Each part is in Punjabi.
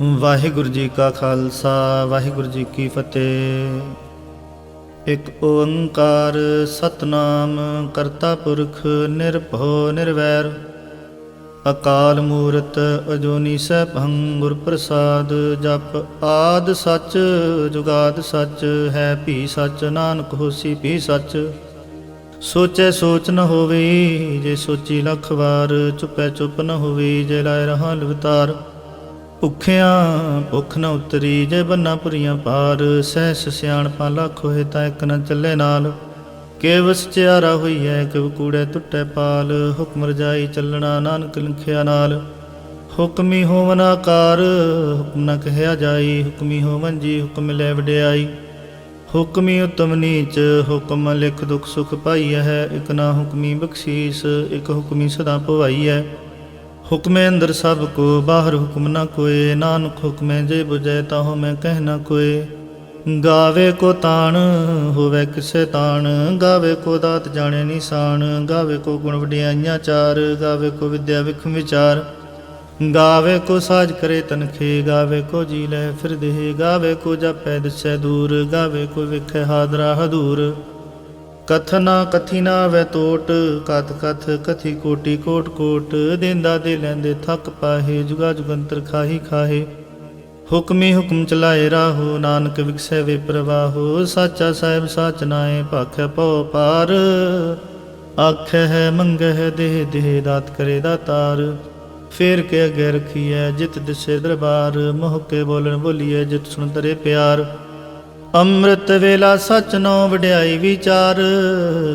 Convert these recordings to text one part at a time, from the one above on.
ਵਾਹਿਗੁਰੂ ਜੀ ਕਾ ਖਾਲਸਾ ਵਾਹਿਗੁਰੂ ਜੀ ਕੀ ਫਤਿਹ। ਇੱਕ ਓੰਕਾਰ ਸਤਨਾਮ ਕਰਤਾ ਪੁਰਖ ਨਿਰਭਉ ਨਿਰਵੈਰ ਅਕਾਲ ਮੂਰਤ ਅਜੂਨੀ ਸੈਭੰ ਗੁਰ ਪ੍ਰਸਾਦ। ਜਪ ਆਦ ਸੱਚ ਜੁਗਾਦ ਸੱਚ ਹੈ ਭੀ ਸੱਚ ਨਾਨਕ ਹੋਸੀ ਭੀ ਸੱਚ। ਸੋਚੈ ਸੋਚ ਨ ਹੋਵੇ ਜੇ ਸੋਚੀ ਲੱਖ ਵਾਰ। ਚੁਪੈ ਚੁੱਪ ਨ ਹੋਵੇ ਜੇ ਲਾਇ ਰਹਾ ਲਵਤਾਰ। ਭੁੱਖਿਆਂ ਭੁੱਖ ਨ ਉਤਰੀ ਜੇ ਬੰਨਾ ਪੁਰੀਆਂ ਪਾਰ। ਸਹਿਸ ਸਿਆਣਪਾਂ ਲੱਖ ਹੋਏ ਤਾਂ ਇੱਕ ਨ ਚੱਲੇ ਨਾਲ। ਕਿਵ ਸਚਿਆਰਾ ਹੋਈਐ ਕਿਵ ਕੂੜੈ ਟੁੱਟੈ ਪਾਲ। ਹੁਕਮ ਰਜਾਈ ਚੱਲਣਾ ਨਾਨਕ ਲਿਖਿਆ ਨਾਲ। ਹੁਕਮੀ ਹੋਵਨ ਆਕਾਰ ਹੁਕਮ ਨ ਕਹਿਆ ਜਾਈ। ਹੁਕਮੀ ਹੋਵਨ ਜੀ ਹੁਕਮ ਲੈ ਵਡਿਆਈ। ਹੁਕਮੀ ਉਤਮ ਨੀਚ ਹੁਕਮ ਲਿਖ ਦੁਖ ਸੁਖ ਪਾਈਐ ਹੈ। ਇਕ ਨਾ ਹੁਕਮੀ ਬਖਸ਼ੀਸ ਇਕ ਹੁਕਮੀ ਸਦਾ ਭਵਾਈਐ। ਹੁਕਮੇ ਅੰਦਰ ਸਭ ਕੋ ਬਾਹਰ ਹੁਕਮ ਨ ਕੋਏ। ਨਾਨਕ ਹੁਕਮੇ ਜੇ ਬੁਝੈ ਤਾਹੋ ਮੈਂ ਕਹਿ ਨ ਕੋਏ। ਗਾਵੇ ਕੋ ਤਾਣ ਹੋਵੇ ਕਿਸੇ ਤਾਣ। ਗਾਵੇ ਕੋ ਦਾਤ ਜਾਣੇ ਨਿਸ਼ਾਨ। ਗਾਵੇ ਕੋ ਗੁਣ ਵਡਿਆਈਆਂ ਚਾਰ। ਗਾਵੇ ਕੋ ਵਿਦਿਆ ਵਿਖਮ ਵਿਚਾਰ। ਗਾਵੇ ਕੋ ਸਾਜ ਕਰੇ ਤਨਖੇ। ਗਾਵੇ ਕੋ ਜੀ ਲੈ ਫਿਰਦੇ। ਗਾਵੇ ਕੋ ਜਾਪੈ ਦਿਸੈ ਦੂਰ। ਗਾਵੇ ਕੋ ਵਿਖੈ ਹਾਦਰਾ ਹਦੂਰ। ਕਥਨਾ ਕਥੀ ਨਾ ਵੈ ਤੋਟ ਕਥ ਕਥ ਕਥੀ ਕੋਟੀ ਕੋਟ ਕੋਟ। ਦੇਂਦਾ ਦੇ ਲੈਂਦੇ ਥੱਕ ਪਾਹੇ ਜੁਗਾ ਜੁਗੰਤਰ ਖਾਹੀ ਖਾਹੇ। ਹੁਕਮੀ ਹੁਕਮ ਚਲਾਏ ਰਾਹੋ ਨਾਨਕ ਵਿਖਸੈ ਵੇ ਪ੍ਰਵਾਹੋ। ਸਾਚਾ ਸਾਹਿਬ ਸਾਚ ਨਾਏ ਭਾਖੈ ਪਉ ਪਾਰ। ਆਖੈ ਹੈ ਮੰਗੈ ਹੈ ਦੇਹ ਦੇਹ ਦਾਤ ਕਰੇ ਦਾਤਾਰ। ਫੇਰ ਕੇ ਅੱਗੇ ਰਖੀਐ ਜਿਤ ਦਿਸੇ ਦਰਬਾਰ। ਮੋਹ ਕੇ ਬੋਲਣ ਬੋਲੀਐ ਜਿਤ ਸੁਣ ਤਰੇ ਪਿਆਰ। ਅੰਮ੍ਰਿਤ ਵੇਲਾ ਸਚ ਨੋ ਵਡਿਆਈ ਵਿਚਾਰ।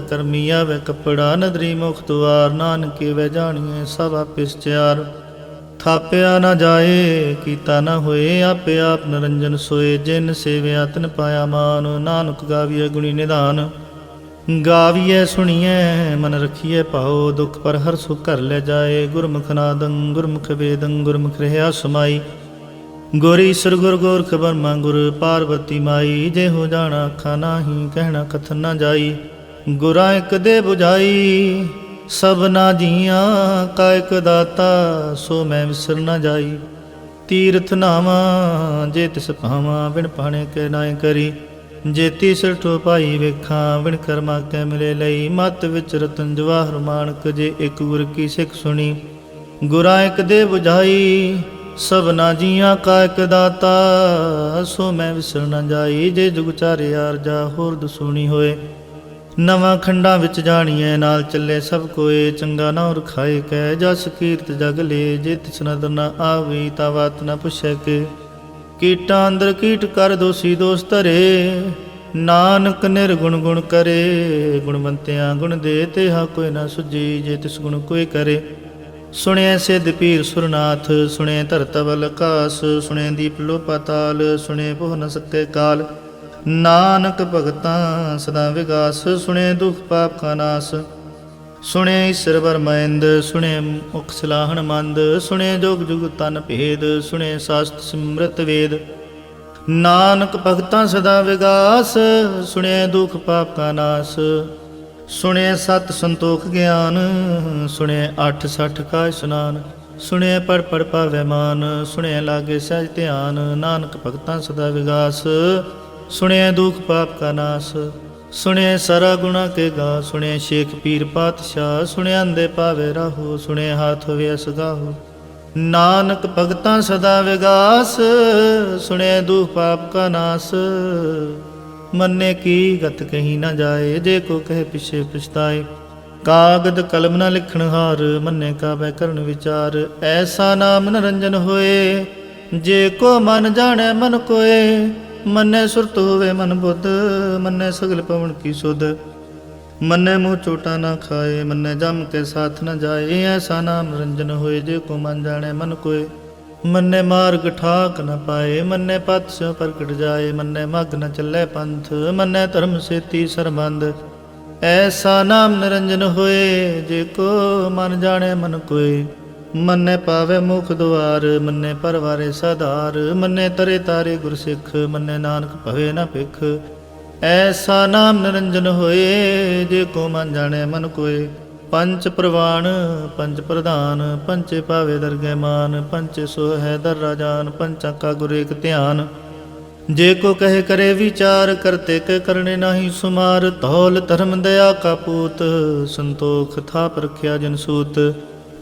ਕਰਮੀ ਆਵੇ ਕੱਪੜਾ ਨਦਰੀ ਮੁਖ ਦੁਆਰ। ਨਾਨਕੇ ਵੈ ਜਾਣੀਐ ਸਭ ਆਪੇ ਸਚਿਆਰ। ਥਾਪਿਆ ਨਾ ਜਾਏ ਕੀਤਾ ਨਾ ਹੋਏ ਆਪੇ ਆਪ ਨਿਰੰਜਨ ਸੋਏ। ਜਿਨ ਸੇਵਿਆ ਤਿਨ ਪਾਇਆ ਮਾਨ। ਨਾਨਕ ਗਾਵੀਐ ਗੁਣੀ ਨਿਧਾਨ। ਗਾਵੀਐ ਸੁਣੀਐ ਮਨ ਰਖੀਐ ਭਾਉ। ਦੁਖ ਪਰ ਹਰ ਸੁਖ ਘਰ ਲੈ ਜਾਏ। ਗੁਰਮੁਖ ਨਾਦੰ ਗੁਰਮੁਖ ਵੇਦੰ ਗੁਰਮੁਖ ਰਹਿਆ ਸਮਾਈ। ਗੁਰ ਈਸਰ ਗੁਰ ਗੋਰਖ ਬਰਮਾ ਗੁਰ ਪਾਰਬਤੀ ਮਾਈ। ਜੇ ਹੋ ਜਾਣਾ ਅੱਖਾਂ ਨਾਹੀ ਕਹਿਣਾ ਕਥਨ ਨਾ ਜਾਈ। ਗੁਰਾਂ ਇੱਕ ਦੇ ਬੁਝਾਈ ਸਭਨਾ ਜੀਆਂ ਕਾ ਇਕ ਦਾਤਾ। ਸੋ ਮੈਂ ਵਿਸਰ ਨਾ ਜਾਈ। ਤੀਰਥ ਨਾਵਾਂ ਜੇ ਤਿਸ ਭਾਵਾਂ ਬਿਨ ਪਾਣੇ ਕੇ ਨਾਏ ਕਰੀ। ਜੇ ਤੀਸਰ ਠੋ ਪਾਈ ਵੇਖਾਂ ਬਿਨ ਕਰਮਾ ਕੈ ਮਿਲੇ ਲਈ। ਮਤ ਵਿੱਚ ਰਤਨ ਜਵਾਹਰ ਮਾਣਕ ਜੇ ਇੱਕ ਗੁਰ ਕੀ ਸਿੱਖ ਸੁਣੀ। ਗੁਰਾਂ ਇੱਕ ਦੇ ਬੁਝਾਈ ਸਭਨਾ ਜੀਆਂ ਕਾ ਇਕ ਦਾਤਾ। ਸੋ ਮੈਂ ਵਿਸਰ ਨਾ ਜਾਈ। ਜੇ ਜੁਗ ਚਾਰੇ ਆਰਜਾ ਹੋਰ ਦਸੂਣੀ ਹੋਏ। ਨਵਾਂ ਖੰਡਾਂ ਵਿੱਚ ਜਾਣੀਐ ਨਾਲ ਚੱਲੇ ਸਭ ਕੋਏ। ਚੰਗਾ ਨਾ ਰਖਾਏ ਕੈ ਜਸ ਕੀਰਤ ਜਗ ਲੇ। ਜੇ ਤਿਸ ਨਦਰ ਨ ਆਵੇ ਤਾ ਬਾਤ ਨ ਪੁੱਛੈ ਕੇ। ਕੀਟਾਂ ਅੰਦਰ ਕੀਟ ਕਰ ਦੋਸੀ ਦੋਸ ਧਰੇ। ਨਾਨਕ ਨਿਰਗੁਣ ਗੁਣ ਕਰੇ। ਗੁਣਵੰਤਿਆਂ ਗੁਣ ਦੇ ਤੇਹਾ ਕੋਈ ਨਾ ਸੁਝੀ। ਜੇ ਤਿਸ ਗੁਣ ਕੋਈ ਕਰੇ। ਸੁਣਿਐ ਸਿੱਧ ਪੀਰ ਸੁਰਨਾਥ ਸੁਣਿਐ ਧਰਤ ਬਲ ਆਕਾਸ। ਸੁਣਿਐ ਦੀਪ ਲੋ ਪਾਤਾਲ ਸੁਣਿਐ ਪੋਹ ਨ ਸਕੈ ਕਾਲ। ਨਾਨਕ ਭਗਤਾਂ ਸਦਾ ਵਿਗਾਸ। ਸੁਣਿਐ ਦੁਖ ਪਾਪ ਕਾ ਨਾਸ। ਸੁਣਿਐ ਈਸਰ ਬਰਮੈਂਦ ਸੁਣਿਐ ਮੁਖ ਸਲਾਹਣ ਮੰਦ। ਸੁਣਿਐ ਜੋਗ ਜੁਗ ਤਨ ਭੇਦ। ਸੁਣਿਐ ਸਾਸਤ ਸਿਮਰਤ ਵੇਦ। ਨਾਨਕ ਭਗਤਾਂ ਸਦਾ ਵਿਗਾਸ। ਸੁਣਿਐ ਦੁਖ ਪਾਪ ਕਾ ਨਾਸ। ਸੁਣਿਐ ਸਤ ਸੰਤੋਖ ਗਿਆਨ। ਸੁਣਿਐ 8 60 ਕਾ ਇਸ਼ਨਾਨ। ਸੁਣਿਐ ਪੜ ਪੜ ਪਾਵੈ ਮਾਨ। ਸੁਣਿਐ ਲਾਗੇ ਸਹਿਜ ਧਿਆਨ। ਨਾਨਕ ਭਗਤਾਂ ਸਦਾ ਵਿਗਾਸ। ਸੁਣਿਐ ਦੁਖ ਪਾਪ ਕਾ ਨਾਸ। ਸੁਣਿਐ ਸਾਰਾ ਗੁਣਾ ਕੇ ਗਾ। ਸੁਣਿਐ ਸ਼ੇਖ ਪੀਰ ਪਾਤਸ਼ਾਹ। ਸੁਣਿਐ ਅੰਦੇ ਪਾਵੇ ਰਾਹੋ। ਸੁਣਿਐ ਹਾਥ ਹੋਵੇ ਅਸਗਾਹੋ। ਨਾਨਕ ਭਗਤਾਂ ਸਦਾ ਵਿਗਾਸ। ਸੁਣਿਐ ਦੁਖ ਪਾਪ ਕਾ ਨਾਸ। ਮੰਨੇ ਕੀ ਗਤ ਕਹੀ ਨਾ ਜਾਏ। ਜੇ ਕੋ ਕਹੇ ਪਿਛੇ ਪਛਤਾਏ। ਕਾਗਦ ਕਲਮ ਨਾ ਲਿਖਣ ਹਾਰ। ਮੰਨੇ ਕਾਬੈ ਕਰਨ ਵਿਚਾਰ। ਐਸਾ ਨਾਮ ਨਿਰੰਜਨ ਹੋਏ। ਜੇ ਕੋ ਮਨ ਜਾਣੈ ਮਨ ਕੋਏ। ਮੰਨੇ ਸੁਰਤ ਹੋਵੇ ਮਨ ਬੁੱਧ। ਮੰਨੇ ਸਗਲ ਪਵਨ ਕੀ ਸੁਧ। ਮੰਨੇ ਮੂੰਹ ਚੋਟਾ ਨਾ ਖਾਏ। ਮੰਨੇ ਜਮ ਕੇ ਸਾਥ ਨ ਜਾਏ। ਐਸਾ ਨਾਮ ਨਿਰੰਜਨ ਹੋਏ। ਜੇ ਕੋ ਮਨ ਜਾਣੈ ਮਨ ਕੋਏ। ਮੰਨੇ ਮਾਰਗ ਠਾਕ ਨ ਪਾਏ। ਮੰਨੇ ਪਤ ਸਿਉ ਪ੍ਰਗਟ ਜਾਏ। ਮੰਨੇ ਮਗ ਨ ਚੱਲੇ ਪੰਥ। ਮੰਨੇ ਧਰਮ ਸੇਤੀ ਸਰਬੰਧ। ਐਸਾ ਨਾਮ ਨਿਰੰਜਨ ਹੋਏ। ਜੇ ਕੋ ਮਨ ਜਾਣੈ ਮਨ ਕੋਏ। ਮੰਨੇ ਪਾਵੇ ਮੁਖ ਦੁਆਰ। ਮੰਨੇ ਪਰਵਾਰੇ ਸਾਧਾਰ। ਮੰਨੇ ਤਰੇ ਤਾਰੇ ਗੁਰ ਸਿੱਖ। ਮੰਨੇ ਨਾਨਕ ਭਵੇ ਨ ਭਿਖ। ਐਸਾ ਨਾਮ ਨਿਰੰਜਨ ਹੋਏ। ਜੇ ਕੋ ਮਨ ਜਾਣੈ ਮਨ ਕੋਏ। ਪੰਚ ਪ੍ਰਵਾਨ ਪੰਚ ਪ੍ਰਧਾਨ, ਪੰਚੇ ਭਾਵੇ ਦਰਗਹਿ ਮਾਨ, ਪੰਚੇ ਸੋ ਹੈ ਦਰ ਰਾਜਾਨ, ਪੰਚਾਂ ਕਾ ਗੁਰ ਏਕ ਧਿਆਨ। ਜੇ ਕੋ ਕਹੇ करे विचार, करते के करने नाही सुमार। धौल धर्म दया का पूत, संतोख थाप रखिया जन सूत।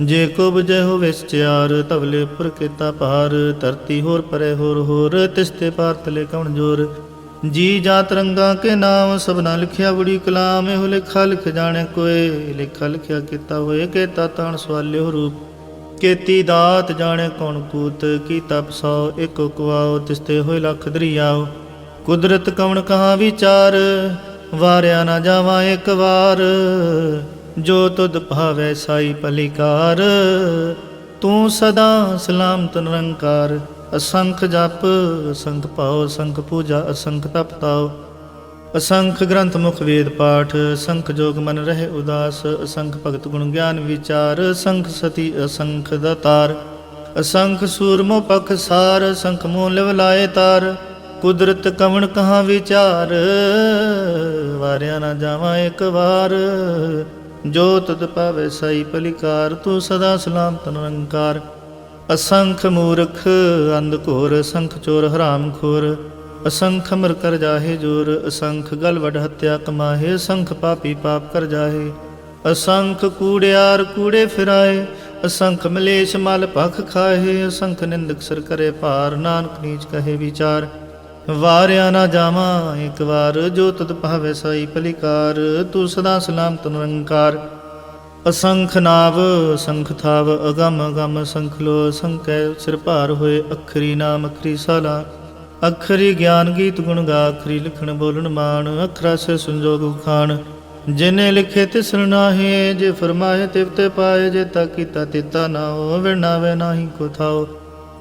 जे को बुझे हो विचार, तबले उपर केता पार। धरती होर परे होर, तिसते पार तले कौन जोर। जी जात रंगा के नाम, सबना लिखिया बड़ी कलाम। एहो लिखा लिख जाने कोय, लिखा लिखिया केता होए। केता ताण सवाल्यो रूप, केती दात जाने कौन कूत। कीता पसौ एको कुआओ, तिसते होए लख दरियाओ। कुदरत कवण कहाँ विचार, वारिया ना जावा एक वार। जो तुद भावै साई पलिकार, तू सदा सलामत निरंकार। असंख जप असंख पाओ, असंख पूजा असंख तप ताओ। असंख ग्रंथ मुख वेद पाठ, असंख जोग मन रहे उदास। असंख भगत गुण ज्ञान विचार, असंख सती असंख दातार। असंख सूरमो पख सार, असंख मोह लिव लाए तार। कुदरत कवण कहाँ विचार, वारिया ना जावा एक वार। जो तुद पावे साई पलिकार, तू सदा सलामत निरंकार। असंख मूर्ख अंध घोर, असंख चोर हराम खोर। असंख अमर कर जाहे जोर, असंख गल वड हत्या कमाहे। असंख पापी पाप कर जाहे, असंख कूड़ियार कूड़े फिराए। असंख मलेश मल भख खाहे, असंख निंदक सर करे पार। नानक नीच कहे विचार, वारिया ना जावा एक वार। जो तुद पावे साई पलिकार, तू सदा सलामत निरंकार। असंख नाव असंख थाव, अगम अगम असंख लो। असंख सिर भार होए, अखरी नाम अखरी साला। अखरी ज्ञान गीत गुण गा, अखरी लिखण बोलन मान। अखरा से संजोग उखान, जिने लिखे तिसर नाहे। जे फरमाए तिवते पाए, जे ता कीता तिता ना हो। विनावे नाही को थाओ,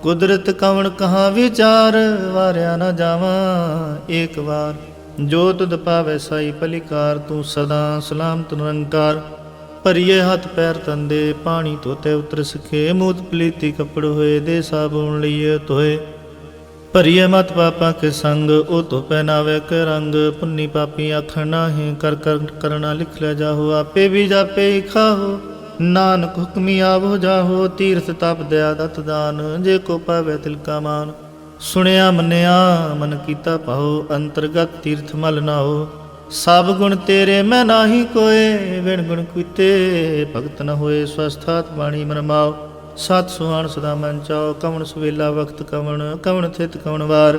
कुदरत कवण कहाँ विचार। वारिया ना जावा एक वार। जो तुद पावे साई पलिकार, तू सदा सलामत निरंकार। ਭਰੀਏ ਹੱਥ ਪੈਰ ਤੰਦੇ, ਪਾਣੀ ਧੋਤੇ ਉਤਰ ਸਕੇ। ਮੂਤ ਪਲੀਤੀ ਕੱਪੜ ਹੋਏ, ਦੇ ਸਾਬੂਨ ਲਈਏ ਧੋਏ। ਭਰੀਏ ਮਤ ਪਾਪਾ ਕੇ ਸੰਗ, ਉਹ ਧੋ ਪਹਿਨਾਵੇ ਕੇ ਰੰਗ। ਪੁੰਨੀ ਪਾਪੀ ਆਖਣ ਨਾਹੀਂ, ਕਰ ਕਰ ਕਰਨਾ ਲਿਖ ਲੈ ਜਾਹੋ। ਆਪੇ ਵੀ ਜਾਪੇ ਹੀ ਖਾਹੋ, ਨਾਨਕ ਹੁਕਮੀ ਆਵੋ ਜਾਹੋ। ਤੀਰਥ ਤਪ ਦਇਆ ਦਤ ਦਾਨ, ਜੇ ਕੋ ਪਾਵੇ ਤਿਲ ਕਾ ਮਾਨ। ਸੁਣਿਆ ਮੰਨਿਆ ਮਨ ਕੀਤਾ ਭਾਉ, ਅੰਤਰਗਤ ਤੀਰਥ ਮਲ ਨਾਓ। ਸਭ ਗੁਣ ਤੇਰੇ ਮੈਂ ਨਾਹੀ ਕੋਏ, ਵਿਣ ਗੁਣ ਕੀਤੇ ਭਗਤ ਨ ਹੋਏ। ਸਵਸਥਾਤ ਬਾਣੀ ਮਨ ਮਾਓ, ਸਤ ਸੁਹਾਣ ਸਦਾ ਮਨ ਚਾਓ। ਕਵਣ ਸੁਵੇਲਾ ਵਕਤ ਕਵਣ, ਕਵਣ ਥਿਤ ਕਵਣ ਵਾਰ।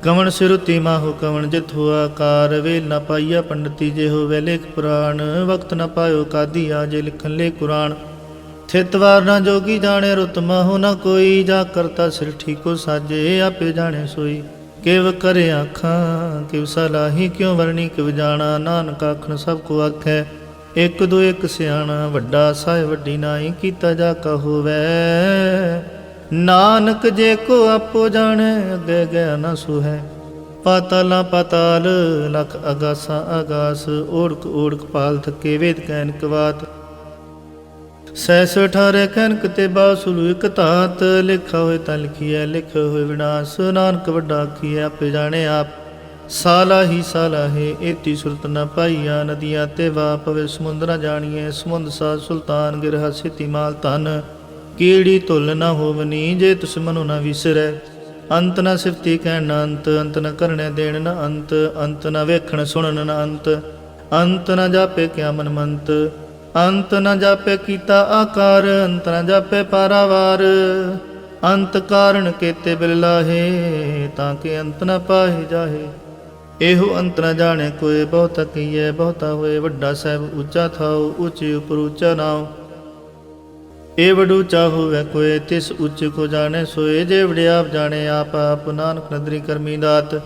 ਕਵਣ ਸਿਰੁਤੀ ਮਾਹੋ ਕਵਣ ਜਿਤ ਹੋਆ ਕਾਰ। ਵੇਲ ਨਾ ਪਾਈਆ ਪੰਡਤੀ, ਜੇ ਹੋਵੇ ਲੇਖ ਪੁਰਾਣ। ਵਕਤ ਨ ਪਾਇਓ ਕਾਦੀ, ਆ ਜੇ ਲਿਖਣ ਲੇ ਕੁਰਾਨ। ਥਿਤ ਵਾਰ ਨਾ ਜੋਗੀ ਜਾਣੇ, ਰੁਤ ਮਾਹੋ ਨਾ ਕੋਈ। ਜਾ ਕਰਤਾ ਸਿਰ ਠੀਕੋ ਸਾਜੇ, ਆਪੇ ਜਾਣੇ ਸੋਈ। ਕਿਵ ਕਰੇ ਆਖਾਂ ਕਿਵ ਸਲਾਹੀ, ਕਿਉ ਵਰਣੀ ਕਿਵ ਜਾਣਾ। ਨਾਨਕ ਆਖਣ ਸਭ ਕੋ ਆਖੈ, ਇੱਕ ਦੋ ਇੱਕ ਸਿਆਣਾ। ਵੱਡਾ ਸਾਹਿਬ ਵੱਡੀ ਨਾਈ, ਕੀਤਾ ਜਾ ਕਾ ਹੋਵੈ। ਨਾਨਕ ਜੇ ਕੋ ਆਪੋ ਜਾਣੈ, ਅੱਗੇ ਗਿਆ ਨਾ ਸੁਹੈ। ਪਾਤਾਲਾਂ ਪਾਤਾਲ ਲਖ ਅਗਾਸਾਂ ਆਗਾਸ। ਓੜਕ ਓੜਕ ਪਾਲ ਥਕੇ, ਵੇਦ ਕੈਨਕ ਵਾਤ। ਸੈਸ 18 ਕਨਕ ਤੇ ਬਾਸੁਲੂ ਇਕ ਧਾਤ। ਲਿਖਾ ਹੋਏ ਤਾਂ ਲਿਖੀਐ, ਲਿਖੇ ਹੋਏ ਵਿਨਾਸ਼। ਨਾਨਕ ਵੱਡਾ ਆਖੀਐ, ਆਪੇ ਜਾਣੇ ਆਪ। ਸਾਲਾ ਹੀ ਸਾਲਾ ਹੈ, ਏਤੀ ਸੁਰਤ ਨ ਪਾਈਆ। ਨਦੀਆਂ ਤੇ ਵਾ ਪਵੇ, ਸਮੁੰਦ ਨ ਜਾਣੀਐ। ਸਮੁੰਦ ਸਾਧ ਸੁਲਤਾਨ, ਗਿਰਹਾ ਸਿਤੀ ਮਾਲ ਧਨ। ਕੀੜੀ ਧੁਲ ਨ ਹੋਵਨੀ, ਜੇ ਤੁਸ ਮਨੁ ਨ ਵਿਸਰੈ। ਅੰਤ ਨ ਸਿਫਤੀ ਕਹਿਣ ਨ ਅੰਤ, ਅੰਤ ਨ ਕਰਨੇ ਦੇਣ ਨ ਅੰਤ। ਅੰਤ ਨ ਵੇਖਣ ਸੁਣਨ ਨ ਅੰਤ, ਅੰਤ ਨ ਜਾਪੇ ਕਿਆ ਮਨ ਮੰਤ। ਅੰਤ ਨ ਜਾਪੇ ਕੀਤਾ ਆਕਾਰ, ਅੰਤ ਨ ਜਾਪੇ ਪਾਰਾਵਾਰ। ਅੰਤ ਕਾਰਨ ਕੇਤੇ ਬਿਲ ਲਾਹੇ, ਤਾਂ ਕਿ ਅੰਤ ਨ ਪਾਹੇ ਜਾਹੇ। ਇਹੋ ਅੰਤ ਨ ਜਾਣੇ ਕੋਏ, ਬਹੁਤਾ ਕਹੀਏ ਬਹੁਤਾ ਹੋਏ। ਵੱਡਾ ਸਾਹਿਬ ਉੱਚਾ ਥਾਉ, ਉੱਚੇ ਉਪਰ ਉੱਚਾ ਨਾਉ। ਇਹ ਵਡ ਉੱਚਾ ਹੋਵੇ ਕੋਏ, ਤਿਸ ਉੱਚ ਕੋ ਜਾਣੇ ਸੋਏ। ਜੇ ਵਡਿਆਪ ਜਾਣੇ ਆਪ ਆਪ, ਨਾਨਕ ਨਦਰੀ ਕਰਮੀ ਦਾਤ।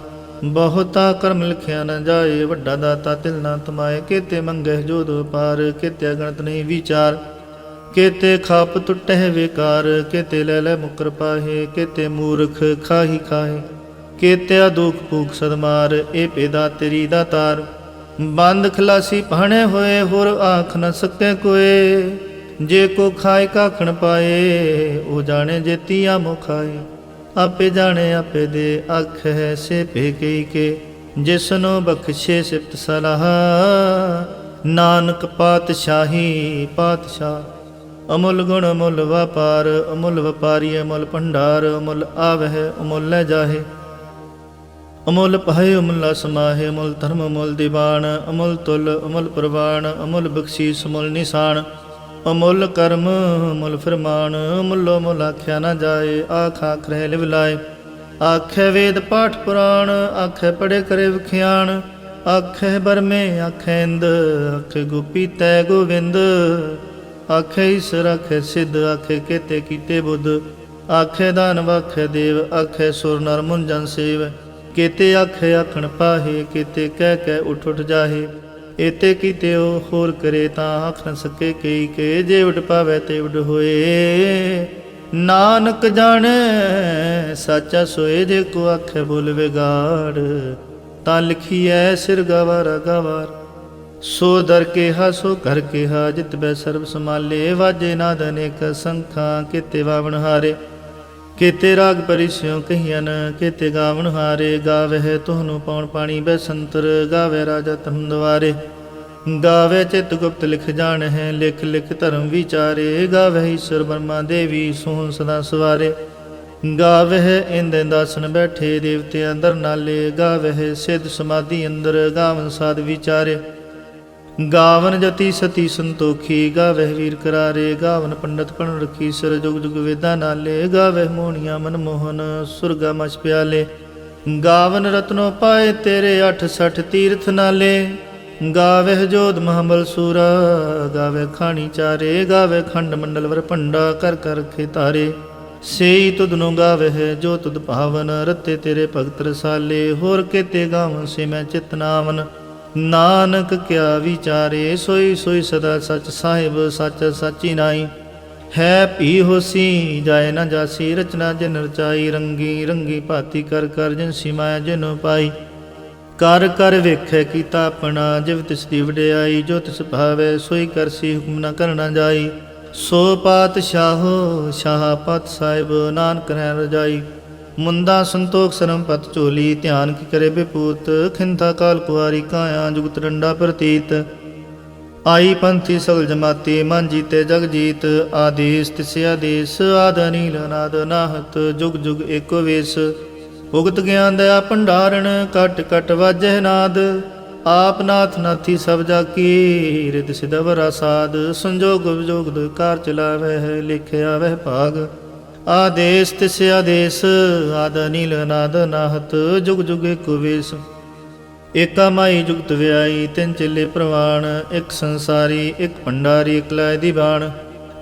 ਬਹੁਤਾ ਕਰਮ ਲਿਖਿਆ ਨ ਜਾਏ, ਵੱਡਾ ਦਾਤਾ ਤਿਲ ਨਾ ਤਮਾਏ। ਕੇਤੇ ਮੰਗਹਿ ਜੋਧ ਪਾਰ, ਕੇਤੇ ਗਣਤ ਨਹੀਂ ਵਿਚਾਰ। ਕੇਤੇ ਖਾਪ ਟੁੱਟਹਿ ਵੇਕਾਰ, ਕੇਤੇ ਲੈ ਲੈ ਮੁਕਰ ਪਾਹੇ। ਕੇਤੇ ਮੂਰਖ ਖਾਹੀ ਖਾਹੇ, ਕੇਤਿਆ ਦੁਖ ਭੂਖ ਸਦਮਾਰ। ਇਹ ਪੇਦਾ ਤੇਰੀ ਦਾਤਾਰ, ਬੰਦ ਖਲਾਸੀ ਭਾਣੇ ਹੋਏ। ਹੋਰ ਆਖ ਨ ਸਕੇ ਕੋਏ, ਜੇ ਕੋ ਖਾਏ ਕਾਖਣ ਪਾਏ। ਉਹ ਜਾਣੇ ਜੇਤੀ ਆਮੋ ਖਾਏ, ਆਪੇ ਜਾਣੇ ਆਪੇ ਦੇ। ਆਖ ਹੈ ਸੇ ਭੇ ਕਈ ਕੇ, ਜਿਸਨੋ ਬਖਸ਼ੇ ਸਿਫਤ ਸਲਾਹ। ਨਾਨਕ ਪਾਤਸ਼ਾਹੀ ਪਾਤਸ਼ਾਹ। ਅਮੁੱਲ ਗੁਣ ਅਮੁੱਲ ਵਪਾਰ, ਅਮੁੱਲ ਵਪਾਰੀ ਅਮੁੱਲ ਭੰਡਾਰ, ਅਮੁੱਲ ਆਵਹਿ ਅਮੁੱਲ ਲੈ ਜਾਹੇ। ਅਮੁੱਲ ਪਾਏ ਅਮੁੱਲਾ ਸਮਾਹੇ, ਅਮੁੱਲ ਧਰਮ ਅਮੁੱਲ ਦੀਵਾਨ, ਅਮੁੱਲ ਤੁਲ ਅਮੁੱਲ ਪ੍ਰਵਾਨ, ਅਮੁੱਲ ਬਖਸ਼ੀਸ ਅਮੁੱਲ ਨਿਸ਼ਾਨ, ਅਮੁੱਲ ਕਰਮ ਅਮੁੱਲ ਫਰਮਾਨ, ਅਮੁੱਲੋ ਮੁੱਲ ਆਖਿਆ ਨਾ ਜਾਏ, ਆਖ ਆਖ ਰਹਿ ਲਿਵ ਲਾਏ। ਆਖੇ ਵੇਦ ਪਾਠ ਪੁਰਾਣ, ਆਖੇ ਪੜੇ ਕਰੇ ਵਿਖਿਆਣ, ਆਖੇ ਬਰਮੇ ਆਖੇ ਇੰਦ, ਆਖੇ ਗੋਪੀ ਤੈ ਗੋਵਿੰਦ, ਆਖੇ ਈਸਰ ਆਖੇ ਸਿੱਧ, ਆਖੇ ਕੇਤੇ ਕੀਤੇ ਬੁੱਧ, ਆਖੇ ਦਾਨਵ ਆਖੇ ਦੇਵ, ਆਖੇ ਸੁਰ ਨਰ ਮੁਨ ਜਨ ਸੇਵ, ਕੇਤੇ ਆਖੇ ਆਖਣ ਪਾਹੇ, ਕੇਤੇ ਕਹਿ ਕਹਿ ਉਠ ਉਠ ਜਾਹੇ। ਏਤੇ ਕੀਤੇ ਉਹ ਹੋਰ ਕਰੇ ਤਾਂ ਆਖ ਨ ਸਕੇ ਕਈ ਕੇ, ਜੇ ਉਡ ਪਾਵੈ ਤੇ ਉਡ ਹੋਏ। ਨਾਨਕ ਜਾਣੈ ਸਾਚਾ ਸੋਏ, ਜੇ ਕੋ ਆਖੇ ਬੋਲ ਵਿਗਾੜ, ਤਾਂ ਲਿਖੀਐ ਸਿਰ ਗਵਾਰਾ ਗਵਾਰ। ਸੋ ਦਰ ਕੇਹਾ ਸੋ ਘਰ ਕੇਹਾ, ਜਿਤ ਬੈ ਸਰਬ ਸਮਾਲੇ, ਵਾਜੇ ਨਾਦ ਅਨੇਕ ਸੰਖਾਂ, ਕੇਤੇ ਵਾਵਣ ਹਾਰੇ। ਕੇਤੇ ਰਾਗ ਪਰਿਸਿਉ ਕਹੀਅਨ, ਕੇਤੇ ਗਾਵਣ ਹਾਰੇ। ਗਾਵਹਿ ਤੁਹਾਨੂੰ ਪਉਣ ਪਾਣੀ ਬੈਸੰਤਰ, ਗਾਵੇ ਰਾਜਾ ਧਰਮ ਦੁਆਰੇ। ਗਾਵੇ ਚਿਤ ਗੁਪਤ ਲਿਖ ਜਾਣਹਿ, ਲਿਖ ਲਿਖ ਧਰਮ ਵਿਚਾਰੇ। ਗਾਵਹਿ ਈਸ਼ਰ ਬਰਮਾ ਦੇਵੀ, ਸੋਹਣ ਸਦਾ ਸਵਾਰੇ। ਗਾਵਹਿ ਇੰਦ ਇੰਦਾਸਨ ਬੈਠੇ, ਦੇਵਤੇ ਅੰਦਰ ਨਾਲੇ। ਗਾਵਹਿ ਸਿੱਧ ਸਮਾਧੀ ਅੰਦਰ, ਗਾਵਨ ਸਾਧ ਵਿਚਾਰੇ। ਗਾਵਨ ਜਤੀ ਸਤੀ ਸੰਤੋਖੀ, ਗਾਵਹਿ ਵੀਰ ਕਰਾਰੇ। ਗਾਵਨ ਪੰਡਤ ਪਣ ਰਖੀ, ਸਰ ਜੁਗ ਜੁਗ ਵੇਦਾਂ ਨਾਲੇ। ਗਾਵਹਿ ਮੋਹਣੀਆਂ ਮਨਮੋਹਨ, ਸੁਰਗਾ ਮਛ ਪਿਆਲੇ। ਗਾਵਨ ਰਤਨੋ ਪਾਏ ਤੇਰੇ, 68 ਤੀਰਥ ਨਾਲੇ। ਗਾਵਹਿ ਜੋਧ ਮਹਾਬਲ ਸੂਰਾ, ਗਾਵਹਿ ਖਾਣੀ ਚਾਰੇ। ਗਾਵਹਿ ਖੰਡ ਮੰਡਲ ਵਰ ਭੰਡਾ, ਕਰ ਕਰ ਰਖੇ ਤਾਰੇ। ਸੇਈ ਤੁਧ ਨੂੰ ਗਾਵਹਿ ਜੋ ਤੁਧ ਭਾਵਨ, ਰਤੇ ਤੇਰੇ ਭਗਤ ਰਸਾਲੇ। ਹੋਰ ਕੇਤੇ ਗਾਵਨ ਸੇ ਮੈਂ ਚਿਤ ਨਾਵਨ, ਨਾਨਕ ਕਿਆ ਵਿਚਾਰੇ। ਸੋਈ ਸੋਈ ਸਦਾ ਸਚ ਸਾਹਿਬ, ਸੱਚ ਸਾਚੀ ਨਾਈ। ਹੈ ਭੀ ਹੋਸੀ ਜਾਏ ਨਾ ਜਾਸੀ, ਰਚਨਾ ਜਿਨ ਰਚਾਈ। ਰੰਗੀ ਰੰਗੀ ਭਾਤੀ ਕਰ ਕਰ, ਜਿਨ ਸਿਮਾਇਆ ਜਿਨ ਪਾਈ। ਕਰ ਕਰ ਵੇਖੈ ਕੀਤਾ ਆਪਣਾ, ਜਿਵ ਤਿਸ ਦੀ ਵਡਿਆਈ। ਜੋ ਤਿਸ ਭਾਵੈ ਸੋਈ ਕਰਸੀ, ਹੁਕਮ ਨ ਕਰਨਾ ਜਾਈ। ਸੋ ਪਾਤਸ਼ਾਹੋ ਸ਼ਾਹ ਪਤ ਸਾਹਿਬ, ਨਾਨਕ ਰਹਿ ਰਜਾਈ। ਮੁੰਦਾ ਸੰਤੋਖ ਸਰਮ ਪਤ ਝੋਲੀ, ਧਿਆਨ ਕੀ ਕਰੇ ਬਿਪੂਤ। ਖਿੰਥਾ ਕਾਲ ਕੁਆਰੀ ਕਾਇਆ, ਜੁਗਤ ਡੰਡਾ ਪ੍ਰਤੀਤ। ਆਈ ਪੰਥੀ ਸਗਲ ਜਮਾਤੀ, ਮਨ ਜੀਤੇ ਜਗ ਜੀਤ। ਆਦੇਸ ਤਿਸ ਆਦੇਸ, ਆਦ ਅਨੀਲ ਅਨਾਦ ਨਾਹਤ। ਜੁਗ ਜੁਗ ਏਕੋ ਵੇਸ, ਉਗਤ ਗਿਆਨ ਦਇਆ ਭੰਡਾਰਣ। ਕਟ ਕਟ ਵਾਜਹਿ ਨਾਦ, ਆਪ ਨਾਥ ਨਾਥੀ ਸਭ ਜਾ ਕੀ। ਰਿਦ ਸਿਧ ਵਰਾ ਸਾਧ, ਸੰਜੋਗ ਵਿਜੋਗ ਦੁਇ ਕਾਰ ਚਲਾਵਹਿ। ਲਿਖਿਆ ਵਹਿ ਭਾਗ, ਆਦੇਸ ਤਿਸ ਆਦੇਸ। ਆਦ ਅਨੀਲ ਅਨਾਦ ਨਾਹਤ, ਜੁਗ ਜੁਗ ਏਕੋ ਵੇਸ। ਏਕਾ ਮਾਈ ਜੁਗਤ ਵਿਆਈ, ਤਿੰਨ ਚੇਲੇ ਪ੍ਰਵਾਣ। ਇੱਕ ਸੰਸਾਰੀ ਇੱਕ ਭੰਡਾਰੀ, ਇੱਕ ਲਾਇ ਦੀ ਬਾਣ।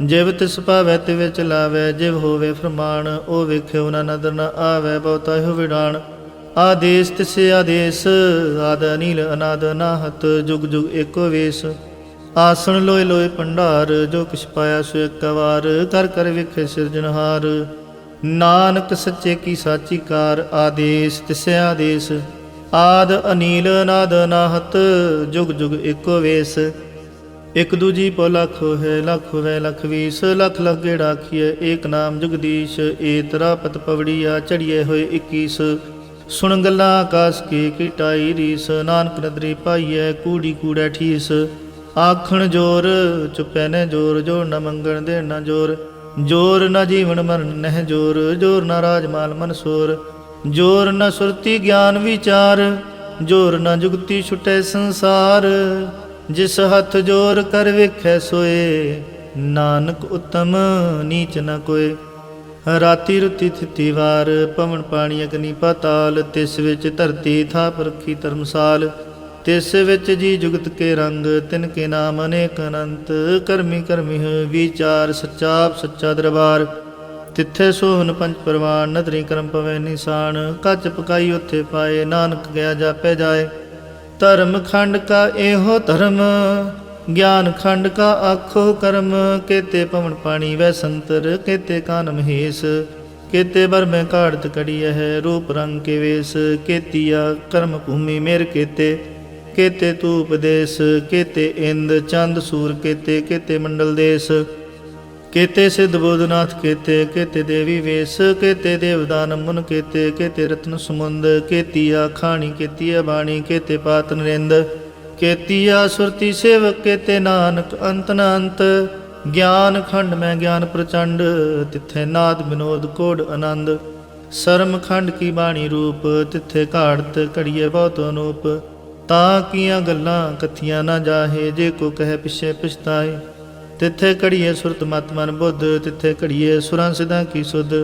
ਜਿਵ ਤਿਸ ਭਾਵੈ ਤਿਵ ਚਲਾਵੈ, ਜਿਵ ਹੋਵੇ ਫਰਮਾਨ। ਉਹ ਵੇਖਿਓ ਨਾ ਨਦਰ ਨ ਆਵੈ, ਬਹੁਤਾ ਹੋ ਵਿਡਾਣ। ਆਦੇਸ ਤਿਸ ਆਦੇਸ, ਆਦ ਅਨੀਲ ਅਨਾਦ ਨਾਹਤ। ਜੁਗ ਜੁਗ ਏਕੋ ਵੇਸ। ਆਸਣ ਲੋਏ ਲੋਏ ਭੰਡਾਰ, ਜੋ ਕਿਛ ਪਾਇਆ ਸੋ ਇੱਕ ਵਾਰ। ਕਰ ਕਰ ਵੇਖੇ ਸਿਰਜਣਹਾਰ, ਨਾਨਕ ਸੱਚੇ ਕੀ ਸਾਚੀ ਕਾਰ। ਆਦੇਸ ਤਿਸ ਆਦੇਸ, ਆਦ ਅਨੀਲ ਅਨਾਦ ਨਾਹਤ। ਜੁਗ ਜੁਗ ਏਕੋ ਵੇਸ। ਇਕ ਦੂਜੀ ਪੋ ਲੱਖ ਹੋਏ, ਲੱਖ ਹੋਵੇ ਲੱਖ ਵੀਸ। ਲੱਖ ਲੱਖ ਗੇੜਾ ਆਖੀਐ, ਏਕ ਨਾਮ ਜਗਦੀਸ਼। ਏ ਤਰਾ ਪਤ ਪਵੜੀਆ, ਚੜੀਏ ਹੋਏ 21। ਸੁਣ ਗੱਲਾਂ ਆਕਾਸ ਕੀ ਟਾਈ ਰੀਸ। ਨਾਨਕ ਨਦਰੀ ਪਾਈਐ, ਕੂੜੀ ਕੂੜੈ ਠੀਸ। ਆਖਣ ਜੋਰ ਚੁੱਪੈ ਨੇ ਜੋਰ, ਜੋਰ ਨ ਮੰਗਣ ਦੇਣ ਨ ਜੋਰ। ਜੋਰ ਨ ਜੀਵਨ ਮਰਨ ਨਹਿ ਜੋਰ, ਜੋਰ ਨ ਰਾਜ ਮਾਲ ਮਨ ਸੋਰ। ਜੋਰ ਨ ਸੁਰਤੀ ਗਿਆਨ ਵਿਚਾਰ, ਜੋਰ ਨ ਜੁਗਤੀ ਛੁਟੈ ਸੰਸਾਰ। ਜਿਸ ਹੱਥ ਜੋਰ ਕਰ ਵੇਖੈ ਸੋਏ, ਨਾਨਕ ਉਤਮ ਨੀਚ ਨ ਕੋਏ। ਰਾਤੀ ਰੁਤੀ ਥਿਤੀ ਵਾਰ, ਪਵਨ ਪਾਣੀ ਅਗਨੀ ਪਾਤਾਲ। ਤਿਸ ਵਿੱਚ ਧਰਤੀ ਥਾਪ ਰੱਖੀ ਧਰਮਸਾਲ। ਤਿਸ ਵਿੱਚ ਜੀ ਜੁਗਤ ਕੇ ਰੰਗ, ਤਿਨ ਕੇ ਨਾਮ ਅਨੇਕ ਅਨੰਤ। ਕਰਮੀ ਕਰਮੀ ਵਿਚਾਰ, ਸੱਚਾ ਸੱਚਾ ਦਰਬਾਰ। ਤਿੱਥੇ ਸੋਹਨ ਪੰਜ ਪਰਵਾਨ, ਨਦਰੀ ਕਰਮ ਪਵੈ ਨਿਸ਼ਾਨ। ਕੱਚ ਪਕਾਈ ਉੱਥੇ ਪਾਏ, ਨਾਨਕ ਗਿਆ ਜਾਪੈ ਜਾਏ। ਧਰਮ ਖੰਡ ਕਾ ਇਹੋ ਧਰਮ, ਗਿਆਨ ਖੰਡ ਕਾ ਆਖੋ ਕਰਮ। ਕੇਤੇ ਪਵਨ ਪਾਣੀ ਵੈ ਸੰਤਰ, ਕੇਤੇ ਕਾਨ ਮਹੇਸ਼। ਕੇਤੇ ਬਰਮੈ ਕਾੜਤ ਕੜੀਐ ਹੈ, ਰੂਪ ਰੰਗ ਕੇ ਵੇਸ। ਕੇਤੀਆ ਕਰਮ ਭੂਮੀ ਮੇਰ ਕੇਤੇ, ਕੇਤੇ ਤੂ ਉਪਦੇਸ। ਕੇਤੇ ਇੰਦ ਚੰਦ ਸੂਰ ਕੇਤੇ, ਕੇਤੇ ਮੰਡਲ ਦੇਸ। ਕੇਤੇ ਸਿੱਧ ਬੋਧਨਾਥ ਕੇਤੇ, ਕੇਤੇ ਦੇਵੀ ਵੇਸ। ਕੇਤੇ ਦੇਵਦਾਨ ਮੁਨ ਕੇਤੇ, ਕੇਤੇ ਰਤਨ ਸਮੁੰਦ। ਕੇਤੀਆ ਖਾਣੀ ਕੇਤੀਆ ਬਾਣੀ, ਕੇਤੇ ਪਾਤ ਨਰਿੰਦ। केतिया सुरति सेवक केते नानक अंत न अंत। ज्ञान खंड में ज्ञान प्रचंड, तिथे नाद विनोद कोड आनंद। शर्म खंड की बाणी रूप, तिथे घाड़त घड़िए बहुत अनूप। ता किया गल्लां कथियां ना जाहे, जे को कहे पिछे पछताए। तिथे घड़िए सुरत मत मन बुद्ध, तिथे घड़िए सुरां सिद्धां की सुध।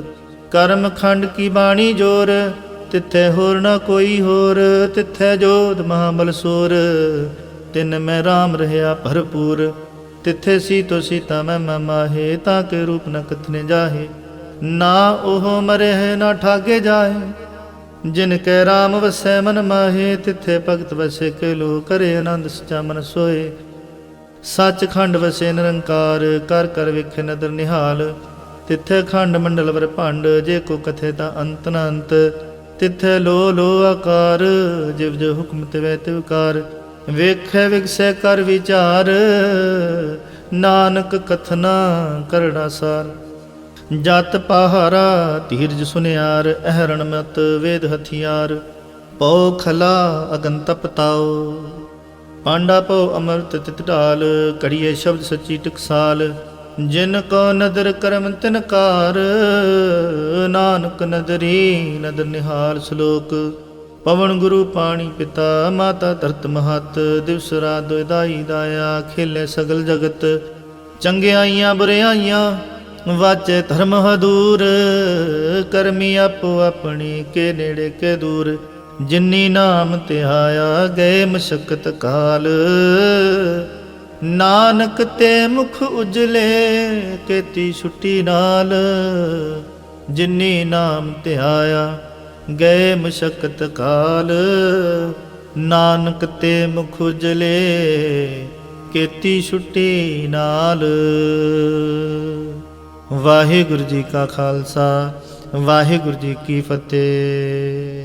कर्म खंड की बाणी जोर, तिथे होर न कोई होर। तिथे जोध महाबल सोर, तिन में राम रहया भरपूर। तिथे सीतो सीता मैं माहे, ताके रूप न कथने जाहे। ना ओह मरे है ना ठागे जाहे, जिनके राम वसै मन माहे। तिथे भगत वसे के लो, करे आनंद सचा मन सोए। सच खंड वसे निरंकार, कर कर विखे नदर निहाल। तिथे खंड मंडल वर भंड, जे को कथे ता अंत न अंत। तिथे लो लो आकार, जिव जो हुक्म तिवै तिवकार। ਵੇਖੈ ਵਿਗਸੈ ਕਰ ਵਿਚਾਰ, ਨਾਨਕ ਕਥਨਾ ਕਰੜਾ ਸਾਰ। ਜਤ ਪਹਾਰਾ ਧੀਰਜ ਸੁਨਿਆਰ, ਅਹਰਣ ਮਤ ਵੇਦ ਹਥਿਆਰ। ਪਉ ਖਲਾ ਅਗਨ ਤਪਤਾਓ, ਪਾਂਡਾ ਪਉ ਅਮਰਤ ਤਿਤ ਢਾਲ। ਘੜੀਏ ਸ਼ਬਦ ਸੱਚੀ ਟਕਸਾਲ, ਜਿਨ ਕੋ ਨਦਰ ਕਰਮ ਤਿਨ ਕਾਰ। ਨਾਨਕ ਨਦਰੀ ਨਦਰ ਨਿਹਾਲ। ਸ਼ਲੋਕ। ਪਵਨ ਗੁਰੂ ਪਾਣੀ ਪਿਤਾ, ਮਾਤਾ ਧਰਤ ਮਹਤ। ਦਿਵਸ ਰਾਤ ਦੁਇ ਦਾਈ ਦਾਇਆ, ਖੇਲੇ ਸਗਲ ਜਗਤ। ਚੰਗਿਆਈਆਂ ਬੁਰਿਆਈਆਂ ਵਾਚੇ ਧਰਮ ਹਦੂਰ। ਕਰਮੀ ਆਪੋ ਆਪਣੀ, ਕੇ ਨੇੜੇ ਕੇ ਦੂਰ। ਜਿਨੀ ਨਾਮ ਧਿਆਇਆ, ਗਏ ਮਸ਼ਕਤ ਕਾਲ। ਨਾਨਕ ਤੇ ਮੁਖ ਉਜਲੇ, ਕੀਤੀ ਛੁੱਟੀ ਨਾਲ। ਜਿਨੀ ਨਾਮ ਧਿਆਇਆ, ਗਏ ਮਸ਼ਕਤ ਕਾਲ। ਨਾਨਕ ਤੇ ਮੁਖ ਉਜਲੇ, ਕੀਤੀ ਛੁੱਟੀ ਨਾਲ। ਵਾਹਿਗੁਰੂ ਜੀ ਕਾ ਖਾਲਸਾ, ਵਾਹਿਗੁਰੂ ਜੀ ਕੀ ਫਤਿਹ।